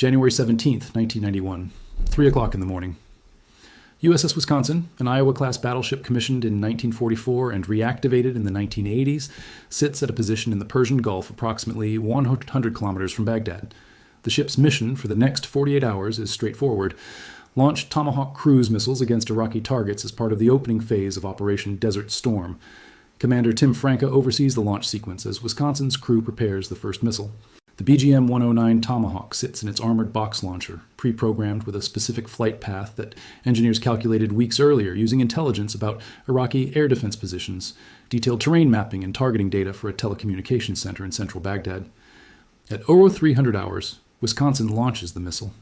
January 17th, 1991, 3 o'clock in the morning. USS Wisconsin, an Iowa-class battleship commissioned in 1944 and reactivated in the 1980s, sits at a position in the Persian Gulf approximately 100 kilometers from Baghdad. The ship's mission for the next 48 hours is straightforward: launch Tomahawk cruise missiles against Iraqi targets as part of the opening phase of Operation Desert Storm. Commander Tim Franca oversees the launch sequence as Wisconsin's crew prepares the first missile. The BGM-109 Tomahawk sits in its armored box launcher, pre-programmed with a specific flight path that engineers calculated weeks earlier using intelligence about Iraqi air defense positions, detailed terrain mapping, and targeting data for a telecommunications center in central Baghdad. At 0300 hours, Wisconsin launches the missile.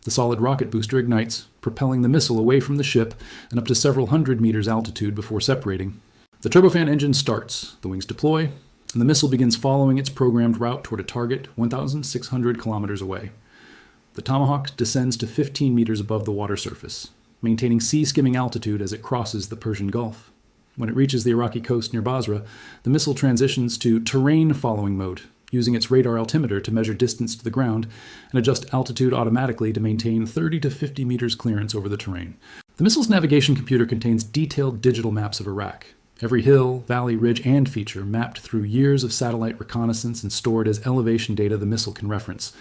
The solid rocket booster ignites, propelling the missile away from the ship and up to several hundred meters altitude before separating. The turbofan engine starts, the wings deploy, and the missile begins following its programmed route toward a target 1,600 kilometers away. The Tomahawk descends to 15 meters above the water surface, maintaining sea-skimming altitude as it crosses the Persian Gulf. When it reaches the Iraqi coast near Basra, the missile transitions to terrain-following mode, using its radar altimeter to measure distance to the ground and adjust altitude automatically to maintain 30 to 50 meters clearance over the terrain. The missile's navigation computer contains detailed digital maps of Iraq. Every hill, valley, ridge, and feature mapped through years of satellite reconnaissance and stored as elevation data the missile can reference.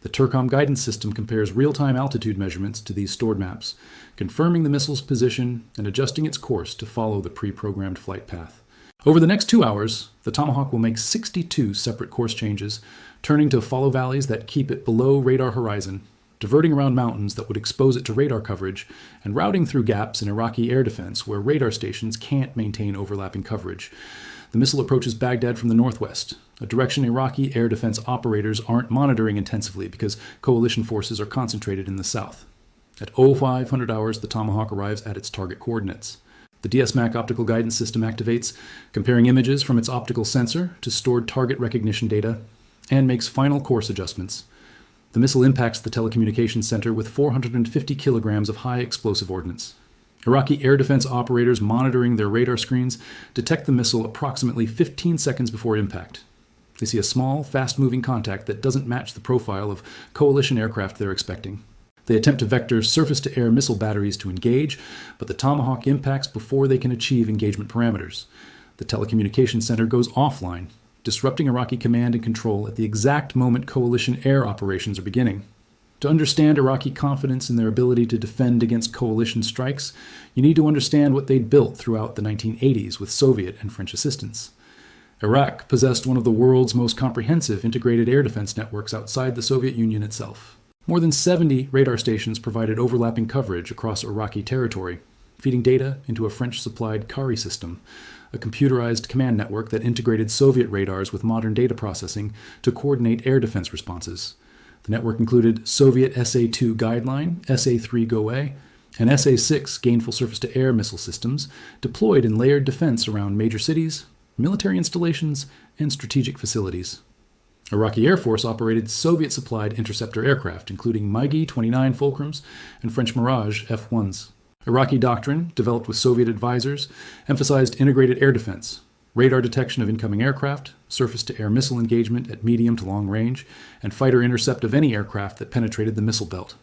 The Tercom guidance system compares real-time altitude measurements to these stored maps, confirming the missile's position and adjusting its course to follow the pre-programmed flight path. Over the next 2 hours, the Tomahawk will make 62 separate course changes, turning to follow valleys that keep it below radar horizon, diverting around mountains that would expose it to radar coverage, and routing through gaps in Iraqi air defense where radar stations can't maintain overlapping coverage. The missile approaches Baghdad from the northwest, a direction Iraqi air defense operators aren't monitoring intensively because coalition forces are concentrated in the south. At 0500 hours, the Tomahawk arrives at its target coordinates. The DSMAC optical guidance system activates, comparing images from its optical sensor to stored target recognition data, and makes final course adjustments. The missile impacts the telecommunications center with 450 kilograms of high explosive ordnance. Iraqi air defense operators monitoring their radar screens detect the missile approximately 15 seconds before impact. They see a small, fast-moving contact that doesn't match the profile of coalition aircraft they're expecting. They attempt to vector surface-to-air missile batteries to engage, but the Tomahawk impacts before they can achieve engagement parameters. The telecommunications center goes offline, disrupting Iraqi command and control at the exact moment coalition air operations are beginning. To understand Iraqi confidence in their ability to defend against coalition strikes, you need to understand what they'd built throughout the 1980s with Soviet and French assistance. Iraq possessed one of the world's most comprehensive integrated air defense networks outside the Soviet Union itself. More than 70 radar stations provided overlapping coverage across Iraqi territory, feeding data into a French-supplied CARI system, a computerized command network that integrated Soviet radars with modern data processing to coordinate air defense responses. The network included Soviet SA-2 Guideline, SA-3 GOA, and SA-6 Gainful Surface-to-Air missile systems deployed in layered defense around major cities, military installations, and strategic facilities. Iraqi Air Force operated Soviet-supplied interceptor aircraft, including MiG-29 Fulcrums and French Mirage F-1s. Iraqi doctrine, developed with Soviet advisors, emphasized integrated air defense, radar detection of incoming aircraft, surface-to-air missile engagement at medium to long range, and fighter intercept of any aircraft that penetrated the missile belt.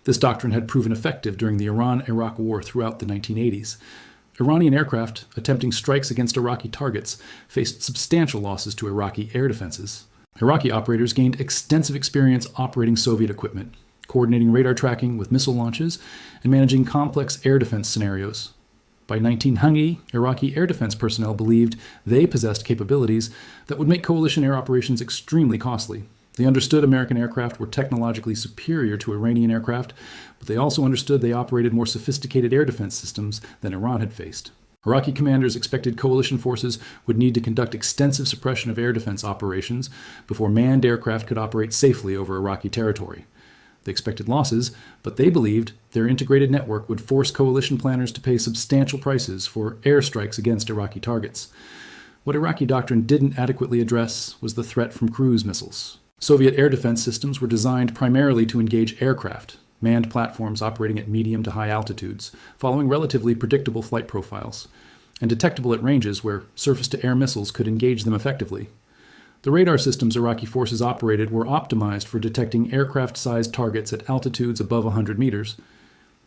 This doctrine had proven effective during the Iran-Iraq War throughout the 1980s. Iranian aircraft attempting strikes against Iraqi targets faced substantial losses to Iraqi air defenses. Iraqi operators gained extensive experience operating Soviet equipment, coordinating radar tracking with missile launches, and managing complex air defense scenarios. By 1900, Iraqi air defense personnel believed they possessed capabilities that would make coalition air operations extremely costly. They understood American aircraft were technologically superior to Iranian aircraft, but they also understood they operated more sophisticated air defense systems than Iran had faced. Iraqi commanders expected coalition forces would need to conduct extensive suppression of air defense operations before manned aircraft could operate safely over Iraqi territory. They expected losses, but they believed their integrated network would force coalition planners to pay substantial prices for airstrikes against Iraqi targets. What Iraqi doctrine didn't adequately address was the threat from cruise missiles. Soviet air defense systems were designed primarily to engage aircraft, manned platforms operating at medium to high altitudes, following relatively predictable flight profiles, and detectable at ranges where surface-to-air missiles could engage them effectively. The radar systems Iraqi forces operated were optimized for detecting aircraft-sized targets at altitudes above 100 meters.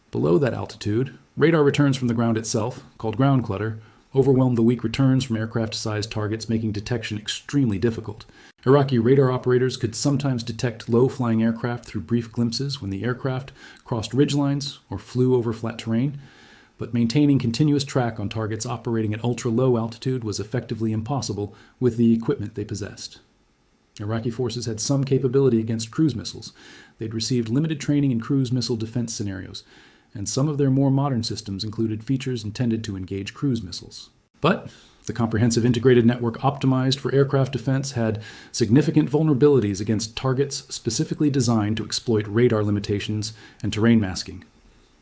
Below that altitude, radar returns from the ground itself, called ground clutter, overwhelmed the weak returns from aircraft-sized targets, making detection extremely difficult. Iraqi radar operators could sometimes detect low-flying aircraft through brief glimpses when the aircraft crossed ridgelines or flew over flat terrain, but maintaining continuous track on targets operating at ultra-low altitude was effectively impossible with the equipment they possessed. Iraqi forces had some capability against cruise missiles. They'd received limited training in cruise missile defense scenarios, and some of their more modern systems included features intended to engage cruise missiles. But the comprehensive integrated network optimized for aircraft defense had significant vulnerabilities against targets specifically designed to exploit radar limitations and terrain masking.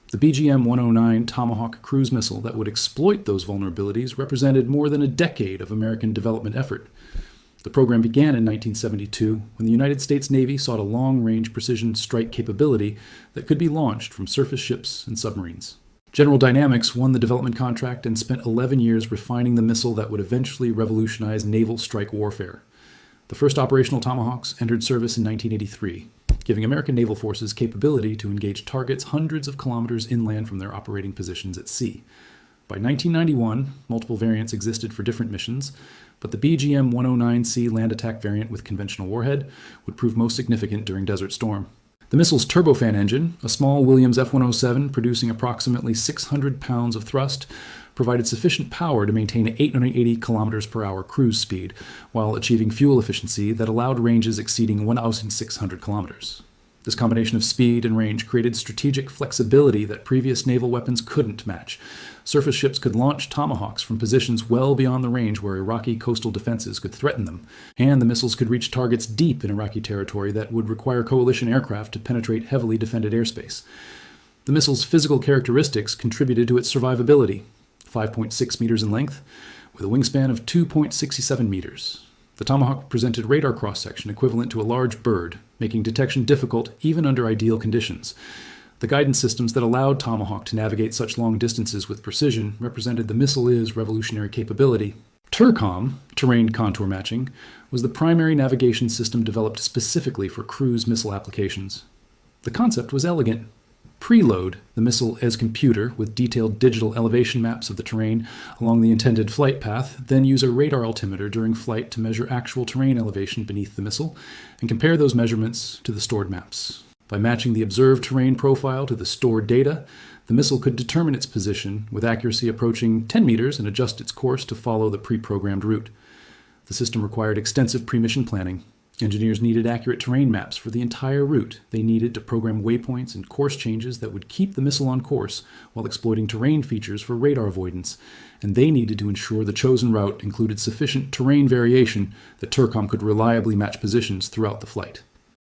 The BGM-109 Tomahawk cruise missile that would exploit those vulnerabilities represented more than a decade of American development effort. The program began in 1972 when the United States Navy sought a long-range precision strike capability that could be launched from surface ships and submarines. General Dynamics won the development contract and spent 11 years refining the missile that would eventually revolutionize naval strike warfare. The first operational Tomahawks entered service in 1983, giving American naval forces capability to engage targets hundreds of kilometers inland from their operating positions at sea. By 1991, multiple variants existed for different missions, but the BGM-109C land attack variant with conventional warhead would prove most significant during Desert Storm. The missile's turbofan engine, a small Williams F-107 producing approximately 600 pounds of thrust, provided sufficient power to maintain 880 kilometers per hour cruise speed, while achieving fuel efficiency that allowed ranges exceeding 1,600 kilometers. This combination of speed and range created strategic flexibility that previous naval weapons couldn't match. Surface ships could launch Tomahawks from positions well beyond the range where Iraqi coastal defenses could threaten them, and the missiles could reach targets deep in Iraqi territory that would require coalition aircraft to penetrate heavily defended airspace. The missile's physical characteristics contributed to its survivability: 5.6 meters in length, with a wingspan of 2.67 meters. The Tomahawk presented radar cross-section equivalent to a large bird, making detection difficult even under ideal conditions. The guidance systems that allowed Tomahawk to navigate such long distances with precision represented the missile's revolutionary capability. TERCOM, terrain contour matching, was the primary navigation system developed specifically for cruise missile applications. The concept was elegant. Preload the missile as computer with detailed digital elevation maps of the terrain along the intended flight path, then use a radar altimeter during flight to measure actual terrain elevation beneath the missile and compare those measurements to the stored maps. By matching the observed terrain profile to the stored data, the missile could determine its position with accuracy approaching 10 meters and adjust its course to follow the pre-programmed route. The system required extensive pre-mission planning. Engineers needed accurate terrain maps for the entire route. They needed to program waypoints and course changes that would keep the missile on course while exploiting terrain features for radar avoidance. And they needed to ensure the chosen route included sufficient terrain variation that TERCOM could reliably match positions throughout the flight.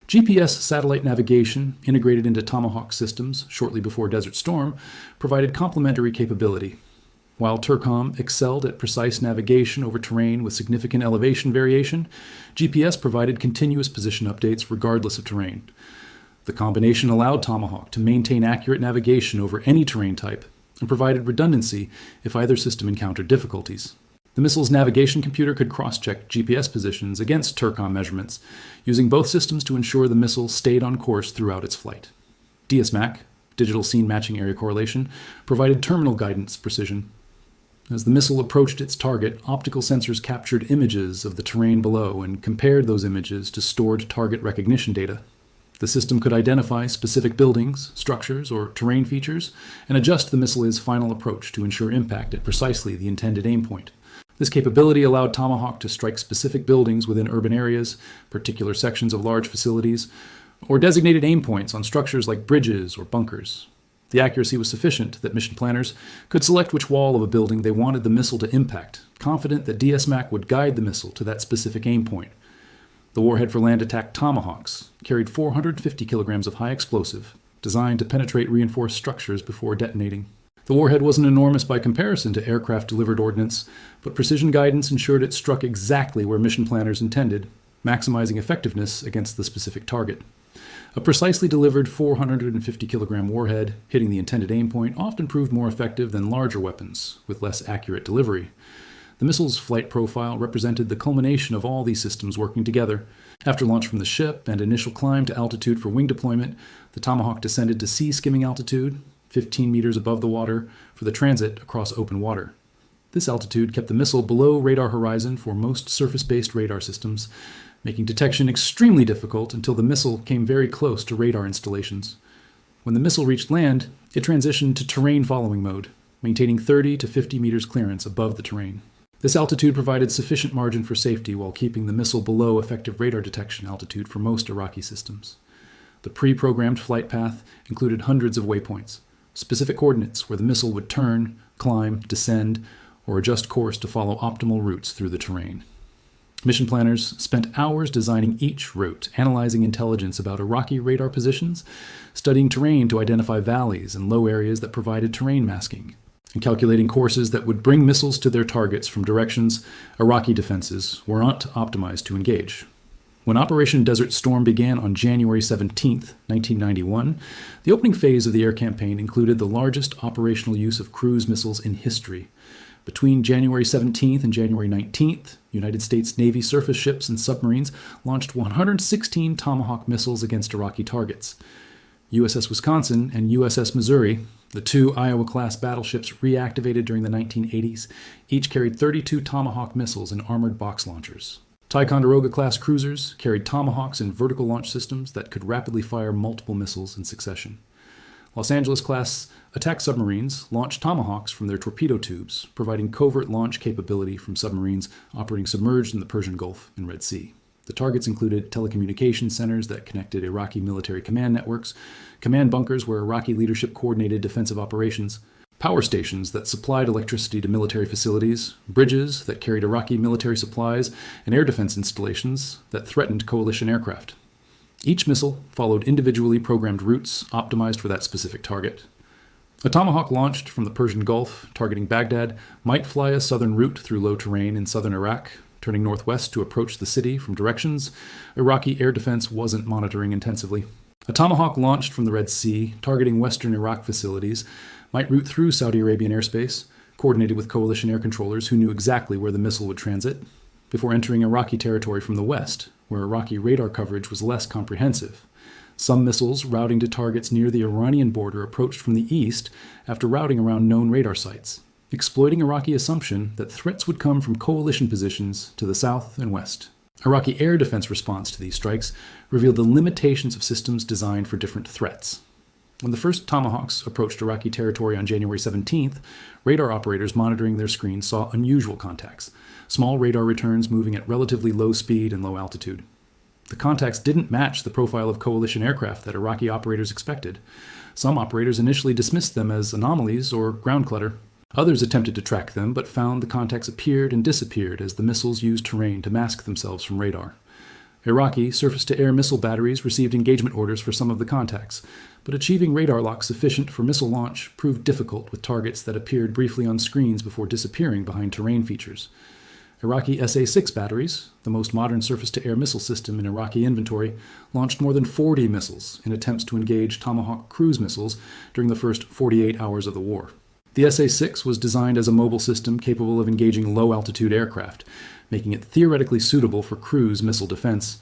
GPS satellite navigation, integrated into Tomahawk systems shortly before Desert Storm, provided complementary capability. While TERCOM excelled at precise navigation over terrain with significant elevation variation, GPS provided continuous position updates regardless of terrain. The combination allowed Tomahawk to maintain accurate navigation over any terrain type and provided redundancy if either system encountered difficulties. The missile's navigation computer could cross-check GPS positions against TERCOM measurements, using both systems to ensure the missile stayed on course throughout its flight. DSMAC, Digital Scene Matching Area Correlation, provided terminal guidance precision. As the missile approached its target, optical sensors captured images of the terrain below and compared those images to stored target recognition data. The system could identify specific buildings, structures, or terrain features and adjust the missile's final approach to ensure impact at precisely the intended aim point. This capability allowed Tomahawk to strike specific buildings within urban areas, particular sections of large facilities, or designated aim points on structures like bridges or bunkers. The accuracy was sufficient that mission planners could select which wall of a building they wanted the missile to impact, confident that DSMAC would guide the missile to that specific aim point. The warhead for land attack Tomahawks carried 450 kilograms of high explosive, designed to penetrate reinforced structures before detonating. The warhead wasn't enormous by comparison to aircraft-delivered ordnance, but precision guidance ensured it struck exactly where mission planners intended, maximizing effectiveness against the specific target. A precisely delivered 450-kilogram warhead hitting the intended aim point often proved more effective than larger weapons with less accurate delivery. The missile's flight profile represented the culmination of all these systems working together. After launch from the ship and initial climb to altitude for wing deployment, the Tomahawk descended to sea skimming altitude, 15 meters above the water, for the transit across open water. This altitude kept the missile below radar horizon for most surface-based radar systems, making detection extremely difficult until the missile came very close to radar installations. When the missile reached land, it transitioned to terrain following mode, maintaining 30 to 50 meters clearance above the terrain. This altitude provided sufficient margin for safety while keeping the missile below effective radar detection altitude for most Iraqi systems. The pre-programmed flight path included hundreds of waypoints, specific coordinates where the missile would turn, climb, descend, or adjust course to follow optimal routes through the terrain. Mission planners spent hours designing each route, analyzing intelligence about Iraqi radar positions, studying terrain to identify valleys and low areas that provided terrain masking, and calculating courses that would bring missiles to their targets from directions Iraqi defenses were not optimized to engage. When Operation Desert Storm began on January 17, 1991, the opening phase of the air campaign included the largest operational use of cruise missiles in history. Between January 17th and January 19th, United States Navy surface ships and submarines launched 116 Tomahawk missiles against Iraqi targets. USS Wisconsin and USS Missouri, the two Iowa-class battleships reactivated during the 1980s, each carried 32 Tomahawk missiles and armored box launchers. Ticonderoga-class cruisers carried Tomahawks and vertical launch systems that could rapidly fire multiple missiles in succession. Los Angeles-class attack submarines launched Tomahawks from their torpedo tubes, providing covert launch capability from submarines operating submerged in the Persian Gulf and Red Sea. The targets included telecommunications centers that connected Iraqi military command networks, command bunkers where Iraqi leadership coordinated defensive operations, power stations that supplied electricity to military facilities, bridges that carried Iraqi military supplies, and air defense installations that threatened coalition aircraft. Each missile followed individually programmed routes optimized for that specific target. A Tomahawk launched from the Persian Gulf, targeting Baghdad, might fly a southern route through low terrain in southern Iraq, turning northwest to approach the city from directions Iraqi air defense wasn't monitoring intensively. A Tomahawk launched from the Red Sea, targeting western Iraq facilities, might route through Saudi Arabian airspace, coordinated with coalition air controllers who knew exactly where the missile would transit, before entering Iraqi territory from the west, where Iraqi radar coverage was less comprehensive. Some missiles routing to targets near the Iranian border approached from the east after routing around known radar sites, exploiting Iraqi assumption that threats would come from coalition positions to the south and west. Iraqi air defense response to these strikes revealed the limitations of systems designed for different threats. When the first Tomahawks approached Iraqi territory on January 17th, radar operators monitoring their screens saw unusual contacts, small radar returns moving at relatively low speed and low altitude. The contacts didn't match the profile of coalition aircraft that Iraqi operators expected. Some operators initially dismissed them as anomalies or ground clutter. Others attempted to track them, but found the contacts appeared and disappeared as the missiles used terrain to mask themselves from radar. Iraqi surface-to-air missile batteries received engagement orders for some of the contacts, but achieving radar lock sufficient for missile launch proved difficult with targets that appeared briefly on screens before disappearing behind terrain features. Iraqi SA-6 batteries, the most modern surface-to-air missile system in Iraqi inventory, launched more than 40 missiles in attempts to engage Tomahawk cruise missiles during the first 48 hours of the war. The SA-6 was designed as a mobile system capable of engaging low-altitude aircraft, making it theoretically suitable for cruise missile defense.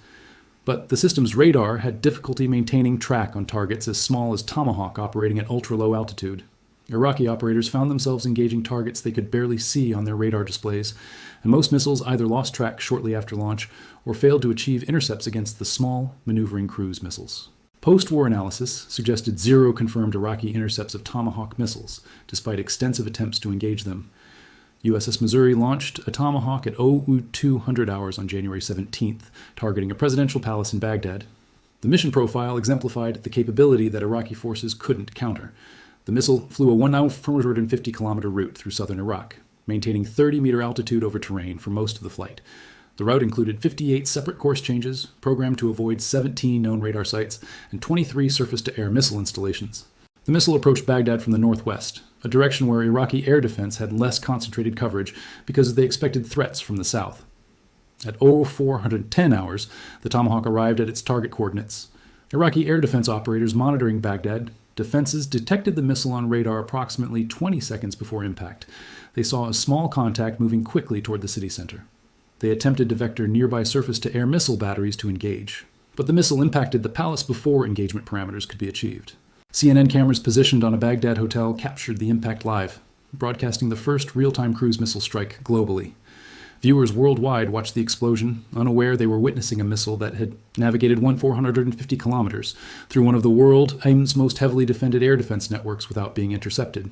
But the system's radar had difficulty maintaining track on targets as small as Tomahawk operating at ultra-low altitude. Iraqi operators found themselves engaging targets they could barely see on their radar displays, and most missiles either lost track shortly after launch or failed to achieve intercepts against the small, maneuvering cruise missiles. Post-war analysis suggested 0 confirmed Iraqi intercepts of Tomahawk missiles, despite extensive attempts to engage them. USS Missouri launched a Tomahawk at 0200 hours on January 17th, targeting a presidential palace in Baghdad. The mission profile exemplified the capability that Iraqi forces couldn't counter. The missile flew a 150-kilometer route through southern Iraq, maintaining 30-meter altitude over terrain for most of the flight. The route included 58 separate course changes, programmed to avoid 17 known radar sites, and 23 surface-to-air missile installations. The missile approached Baghdad from the northwest, a direction where Iraqi air defense had less concentrated coverage because they expected threats from the south. At 0410 hours, the Tomahawk arrived at its target coordinates. Iraqi air defense operators monitoring Baghdad defenses detected the missile on radar approximately 20 seconds before impact. They saw a small contact moving quickly toward the city center. They attempted to vector nearby surface-to-air missile batteries to engage, but the missile impacted the palace before engagement parameters could be achieved. CNN cameras positioned on a Baghdad hotel captured the impact live, broadcasting the first real-time cruise missile strike globally. Viewers worldwide watched the explosion, unaware they were witnessing a missile that had navigated 450 kilometers through one of the world's most heavily defended air defense networks without being intercepted.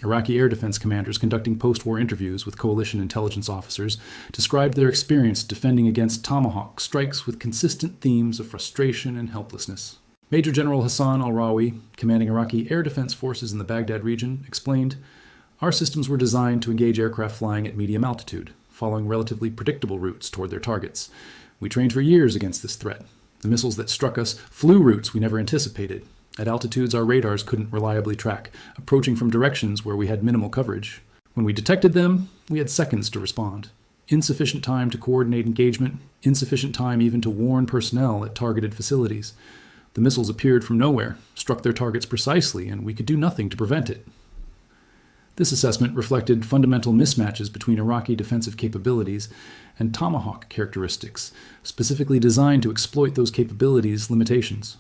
Iraqi air defense commanders conducting post-war interviews with coalition intelligence officers described their experience defending against Tomahawk strikes with consistent themes of frustration and helplessness. Major General Hassan al-Rawi, commanding Iraqi air defense forces in the Baghdad region, explained, "Our systems were designed to engage aircraft flying at medium altitude, following relatively predictable routes toward their targets. We trained for years against this threat. The missiles that struck us flew routes we never anticipated. At altitudes our radars couldn't reliably track, approaching from directions where we had minimal coverage. When we detected them, we had seconds to respond. Insufficient time to coordinate engagement, insufficient time even to warn personnel at targeted facilities. The missiles appeared from nowhere, struck their targets precisely, and we could do nothing to prevent it." This assessment reflected fundamental mismatches between Iraqi defensive capabilities and Tomahawk characteristics, specifically designed to exploit those capabilities' limitations.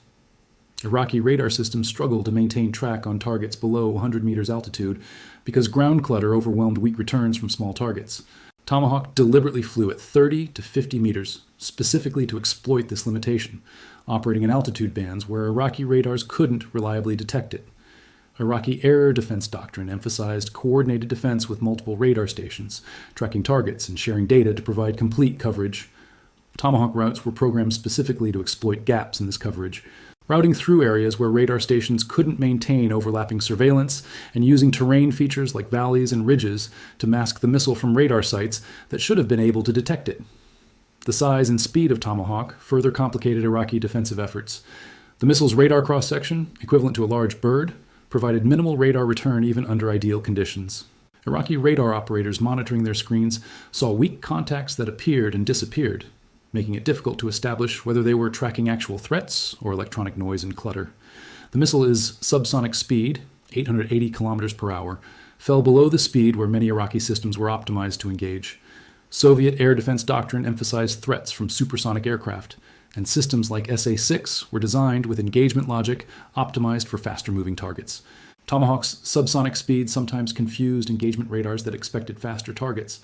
Iraqi radar systems struggled to maintain track on targets below 100 meters altitude because ground clutter overwhelmed weak returns from small targets. Tomahawk deliberately flew at 30 to 50 meters, specifically to exploit this limitation, operating in altitude bands where Iraqi radars couldn't reliably detect it. Iraqi air defense doctrine emphasized coordinated defense with multiple radar stations, tracking targets and sharing data to provide complete coverage. Tomahawk routes were programmed specifically to exploit gaps in this coverage, routing through areas where radar stations couldn't maintain overlapping surveillance and using terrain features like valleys and ridges to mask the missile from radar sites that should have been able to detect it. The size and speed of Tomahawk further complicated Iraqi defensive efforts. The missile's radar cross-section, equivalent to a large bird, provided minimal radar return even under ideal conditions. Iraqi radar operators monitoring their screens saw weak contacts that appeared and disappeared, making it difficult to establish whether they were tracking actual threats or electronic noise and clutter. The missile is subsonic speed, 880 kilometers per hour, fell below the speed where many Iraqi systems were optimized to engage. Soviet air defense doctrine emphasized threats from supersonic aircraft, and systems like SA-6 were designed with engagement logic optimized for faster-moving targets. Tomahawk's subsonic speed sometimes confused engagement radars that expected faster targets,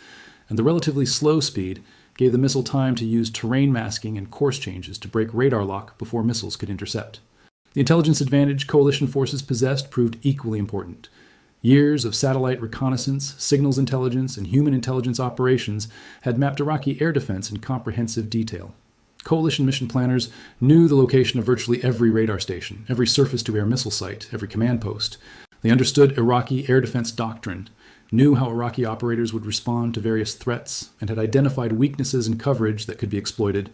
and the relatively slow speed gave the missile time to use terrain masking and course changes to break radar lock before missiles could intercept. The intelligence advantage coalition forces possessed proved equally important. Years of satellite reconnaissance, signals intelligence, and human intelligence operations had mapped Iraqi air defense in comprehensive detail. Coalition mission planners knew the location of virtually every radar station, every surface-to-air missile site, every command post. They understood Iraqi air defense doctrine, knew how Iraqi operators would respond to various threats, and had identified weaknesses in coverage that could be exploited.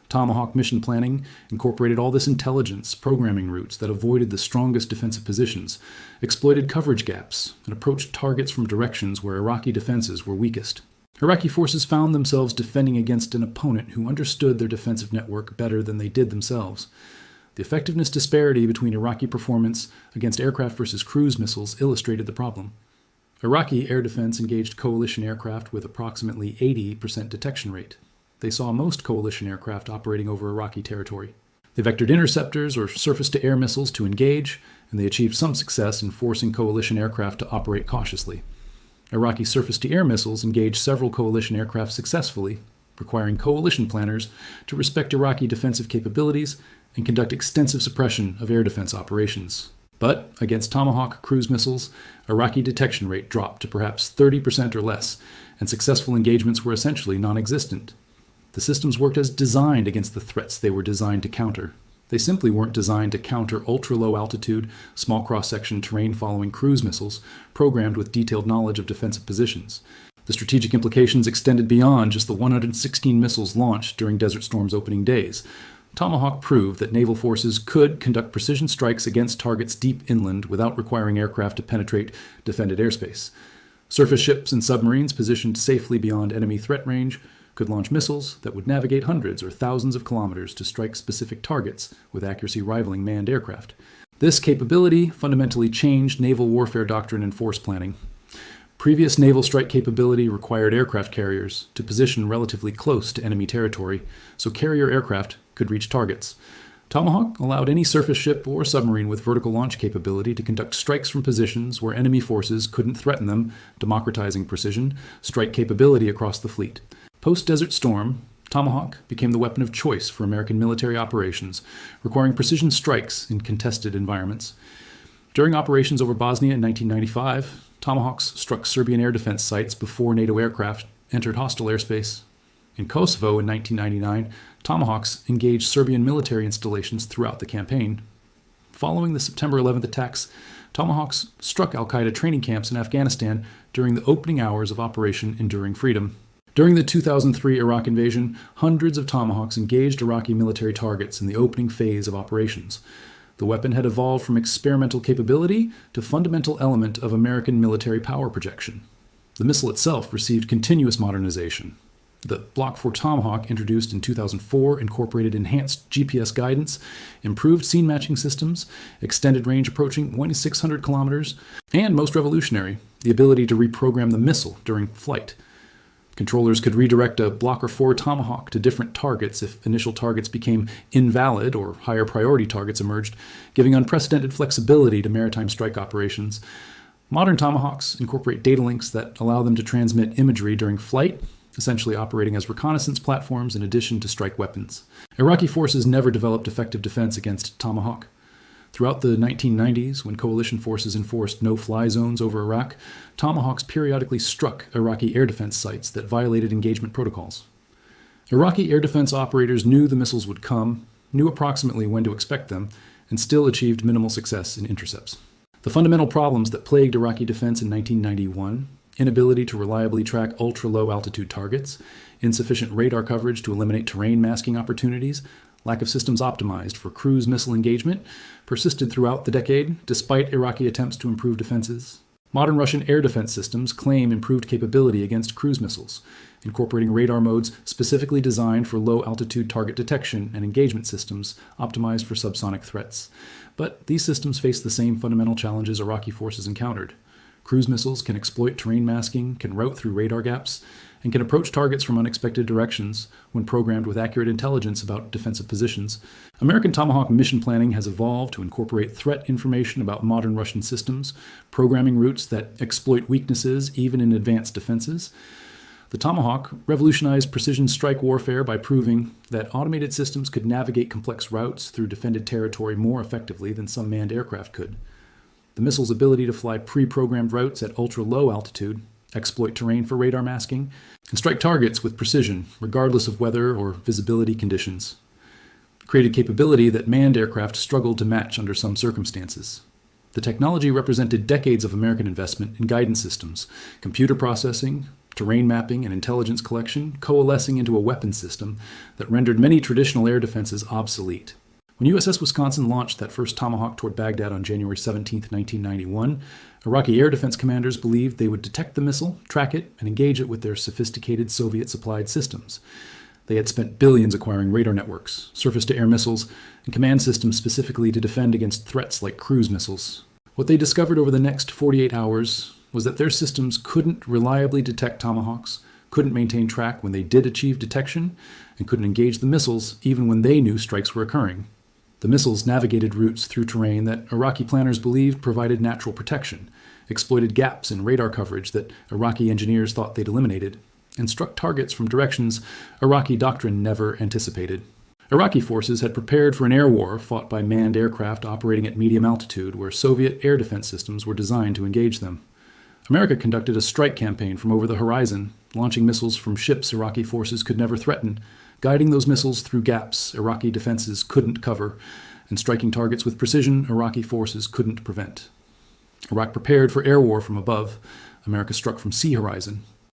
Tomahawk mission planning incorporated all this intelligence, programming routes that avoided the strongest defensive positions, exploited coverage gaps, and approached targets from directions where Iraqi defenses were weakest. Iraqi forces found themselves defending against an opponent who understood their defensive network better than they did themselves. The effectiveness disparity between Iraqi performance against aircraft versus cruise missiles illustrated the problem. Iraqi air defense engaged coalition aircraft with approximately 80% detection rate. They saw most coalition aircraft operating over Iraqi territory. They vectored interceptors or surface-to-air missiles to engage, and they achieved some success in forcing coalition aircraft to operate cautiously. Iraqi surface-to-air missiles engaged several coalition aircraft successfully, requiring coalition planners to respect Iraqi defensive capabilities and conduct extensive suppression of air defense operations. But against Tomahawk cruise missiles, Iraqi detection rate dropped to perhaps 30% or less, and successful engagements were essentially non-existent. The systems worked as designed against the threats they were designed to counter. They simply weren't designed to counter ultra-low altitude, small cross-section terrain-following cruise missiles programmed with detailed knowledge of defensive positions. The strategic implications extended beyond just the 116 missiles launched during Desert Storm's opening days. Tomahawk proved that naval forces could conduct precision strikes against targets deep inland without requiring aircraft to penetrate defended airspace. Surface ships and submarines positioned safely beyond enemy threat range could launch missiles that would navigate hundreds or thousands of kilometers to strike specific targets with accuracy rivaling manned aircraft. This capability fundamentally changed naval warfare doctrine and force planning. Previous naval strike capability required aircraft carriers to position relatively close to enemy territory so carrier aircraft could reach targets. Tomahawk allowed any surface ship or submarine with vertical launch capability to conduct strikes from positions where enemy forces couldn't threaten them, democratizing precision, strike capability across the fleet. Post-Desert Storm, Tomahawk became the weapon of choice for American military operations, requiring precision strikes in contested environments. During operations over Bosnia in 1995, Tomahawks struck Serbian air defense sites before NATO aircraft entered hostile airspace. In Kosovo in 1999, Tomahawks engaged Serbian military installations throughout the campaign. Following the September 11th attacks, Tomahawks struck al-Qaeda training camps in Afghanistan during the opening hours of Operation Enduring Freedom. During the 2003 Iraq invasion, hundreds of Tomahawks engaged Iraqi military targets in the opening phase of operations. The weapon had evolved from experimental capability to fundamental element of American military power projection. The missile itself received continuous modernization. The Block 4 Tomahawk, introduced in 2004, incorporated enhanced GPS guidance, improved scene matching systems, extended range approaching 2,600 kilometers, and most revolutionary, the ability to reprogram the missile during flight. Controllers could redirect a Blocker 4 Tomahawk to different targets if initial targets became invalid or higher priority targets emerged, giving unprecedented flexibility to maritime strike operations. Modern Tomahawks incorporate data links that allow them to transmit imagery during flight, essentially operating as reconnaissance platforms in addition to strike weapons. Iraqi forces never developed effective defense against Tomahawk. Throughout the 1990s, when coalition forces enforced no-fly zones over Iraq, Tomahawks periodically struck Iraqi air defense sites that violated engagement protocols. Iraqi air defense operators knew the missiles would come, knew approximately when to expect them, and still achieved minimal success in intercepts. The fundamental problems that plagued Iraqi defense in 1991, inability to reliably track ultra-low altitude targets, insufficient radar coverage to eliminate terrain masking opportunities, lack of systems optimized for cruise missile engagement, persisted throughout the decade, despite Iraqi attempts to improve defenses. Modern Russian air defense systems claim improved capability against cruise missiles, incorporating radar modes specifically designed for low-altitude target detection and engagement systems optimized for subsonic threats. But these systems face the same fundamental challenges Iraqi forces encountered. Cruise missiles can exploit terrain masking, can route through radar gaps, and can approach targets from unexpected directions when programmed with accurate intelligence about defensive positions. American Tomahawk mission planning has evolved to incorporate threat information about modern Russian systems, programming routes that exploit weaknesses even in advanced defenses. The Tomahawk revolutionized precision strike warfare by proving that automated systems could navigate complex routes through defended territory more effectively than some manned aircraft could. The missile's ability to fly pre-programmed routes at ultra-low altitude, exploit terrain for radar masking, and strike targets with precision, regardless of weather or visibility conditions, created capability that manned aircraft struggled to match under some circumstances. The technology represented decades of American investment in guidance systems, computer processing, terrain mapping, and intelligence collection coalescing into a weapons system that rendered many traditional air defenses obsolete. When USS Wisconsin launched that first Tomahawk toward Baghdad on January 17, 1991, Iraqi air defense commanders believed they would detect the missile, track it, and engage it with their sophisticated Soviet-supplied systems. They had spent billions acquiring radar networks, surface-to-air missiles, and command systems specifically to defend against threats like cruise missiles. What they discovered over the next 48 hours was that their systems couldn't reliably detect Tomahawks, couldn't maintain track when they did achieve detection, and couldn't engage the missiles even when they knew strikes were occurring. The missiles navigated routes through terrain that Iraqi planners believed provided natural protection, exploited gaps in radar coverage that Iraqi engineers thought they'd eliminated, and struck targets from directions Iraqi doctrine never anticipated. Iraqi forces had prepared for an air war fought by manned aircraft operating at medium altitude where Soviet air defense systems were designed to engage them. America conducted a strike campaign from over the horizon, launching missiles from ships Iraqi forces could never threaten, guiding those missiles through gaps Iraqi defenses couldn't cover, and striking targets with precision Iraqi forces couldn't prevent. Iraq prepared for air war from above. America struck from sea horizon,